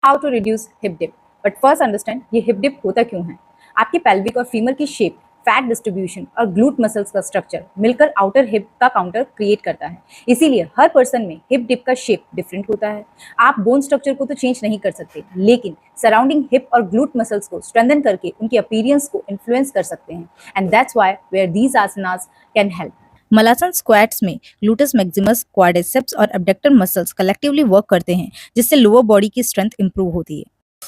How to reduce hip dip. But first understand ये hip dip होता क्यों है। आपकी पेल्विक और फीमर की शेप, फैट डिस्ट्रीब्यूशन और ग्लूट मसल्स का स्ट्रक्चर मिलकर आउटर हिप का काउंटर क्रिएट करता है। इसीलिए हर पर्सन में हिप डिप का शेप डिफरेंट होता है। आप बोन स्ट्रक्चर को तो चेंज नहीं कर सकते, लेकिन सराउंडिंग हिप और ग्लूट मसल्स को स्ट्रेंथन करके उनकी अपीयरेंस को इन्फ्लुएंस कर सकते हैं। And that's why where these asanas can help. Malasan squats में ग्लूटस मैक्सिमस, क्वाड्रिसेप्स और एब्डक्टर मसल्स कलेक्टिवली वर्क करते हैं, जिससे लोअर बॉडी की स्ट्रेंथ इंप्रूव होती है।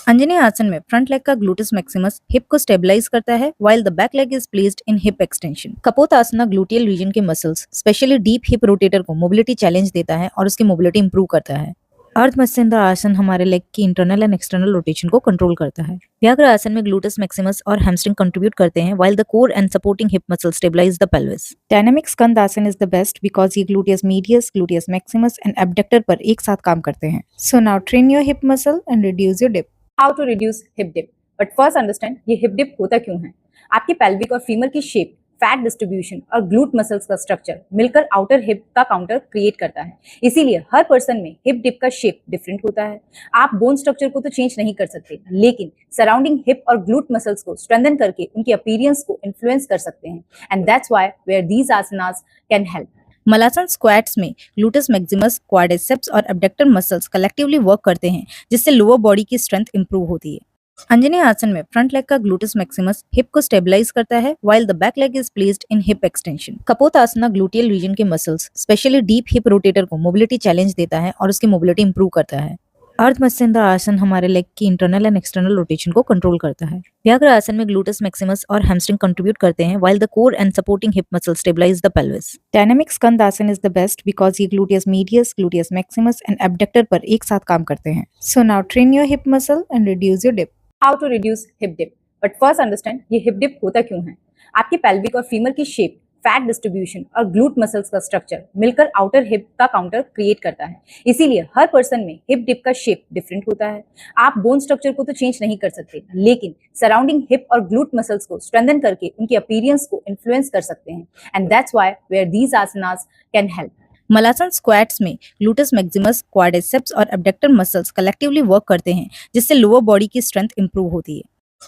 अंजनी आसन में फ्रंट लेग का ग्लूटस मैक्सिमस हिप को स्टेबलाइज करता है, while the back leg is placed in hip extension. कपोतासना gluteal region के muscles, specially deep hip rotator को मोबिलिटी चैलेंज देता है और उसकी मोबिलिटी इंप्रूव करता है। अर्ध मत्स्येंद्र आसन हमारे लेग की इंटरनल एंड एक्सटर्नल रोटेशन को कंट्रोल करता है। व्याघ्र आसन में ग्लूटस मैक्सिमस और हैमस्ट्रिंग कंट्रीब्यूट करते हैं, while the core and supporting hip muscle stabilize the pelvis. Dynamic स्कंद आसन इज द बेस्ट बिकॉज ये gluteus medius, gluteus maximus and abductor पर एक साथ काम करते हैं। So now train your hip muscle and reduce your dip. How to reduce hip dip. But first understand ये हिप डिप होता क्यों है। आपकी पेल्विक और फीमर की शेप, फैट डिस्ट्रीब्यूशन और ग्लूट मसल्स का स्ट्रक्चर मिलकर आउटर हिप का काउंटर क्रिएट करता है। इसीलिए हर पर्सन में हिप डिप का शेप डिफरेंट होता है। आप बोन स्ट्रक्चर को तो चेंज नहीं कर सकते, लेकिन सराउंडिंग हिप और ग्लूट मसल्स को स्ट्रेंथन करके उनकी अपीयरेंस को इन्फ्लुएंस कर सकते हैं। And that's why where these asanas can help. Malasan squats में ग्लूटस मैक्सिमस, क्वाड्रिसेप्स और एब्डक्टर मसल्स कलेक्टिवली वर्क करते हैं, जिससे लोअर बॉडी की स्ट्रेंथ इंप्रूव होती है। अंजनी आसन में फ्रंट लेग का ग्लूटस मैक्सिमस हिप को स्टेबलाइज करता है, while the back leg is placed in hip extension. कपोतासना gluteal region के muscles, specially deep hip rotator को मोबिलिटी चैलेंज देता है और उसकी मोबिलिटी इंप्रूव करता है। अर्ध मत्स्येंद्र आसन हमारे लेग की इंटरनल एंड एक्सटर्नल रोटेशन को कंट्रोल करता है। व्याघ्र आसन में ग्लूटस मैक्सिमस और हैमस्ट्रिंग कंट्रीब्यूट करते हैं, while the core and supporting hip muscle stabilize the pelvis. Dynamic स्कंद आसन इज द बेस्ट बिकॉज ये gluteus medius, gluteus maximus and abductor पर एक साथ काम करते हैं। So now train your hip muscle and reduce your dip. How to reduce hip dip. But first understand ये हिप डिप होता क्यों है। आपकी पेल्विक और फीमर की शेप, फैट डिस्ट्रीब्यूशन और ग्लूट मसल्स का स्ट्रक्चर मिलकर आउटर हिप का काउंटर क्रिएट करता है। इसीलिए हर पर्सन में हिप डिप का शेप डिफरेंट होता है। आप बोन स्ट्रक्चर को तो चेंज नहीं कर सकते, लेकिन सराउंडिंग हिप और ग्लूट मसल्स को स्ट्रेंथन करके उनकी अपीयरेंस को इन्फ्लुएंस कर सकते हैं। And that's why where these asanas can help. Malasan squats में ग्लूटस मैक्सिमस, क्वाड्रिसेप्स और एब्डक्टर मसल्स कलेक्टिवली वर्क करते हैं, जिससे लोअर बॉडी की स्ट्रेंथ इंप्रूव होती है।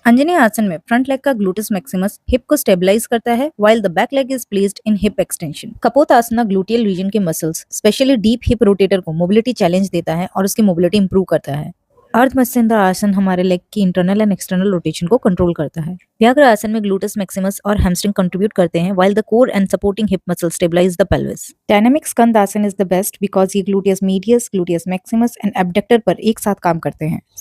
अंजनी आसन में फ्रंट लेग का ग्लूटस मैक्सिमस हिप को स्टेबलाइज करता है, while the back leg is placed in hip extension. कपोतासना gluteal region के muscles, specially deep hip rotator को मोबिलिटी चैलेंज देता है और उसकी मोबिलिटी इंप्रूव करता है। अर्ध मत्स्येंद्र आसन हमारे लेग की इंटरनल एंड एक्सटर्नल रोटेशन को कंट्रोल करता है। व्याघ्र आसन में ग्लूटस मैक्सिमस और हैमस्ट्रिंग कंट्रीब्यूट करते हैं, while the core and supporting hip muscle stabilize the pelvis. Dynamic स्कंद आसन इज द बेस्ट बिकॉज ये gluteus medius, gluteus maximus and abductor पर एक साथ काम करते हैं।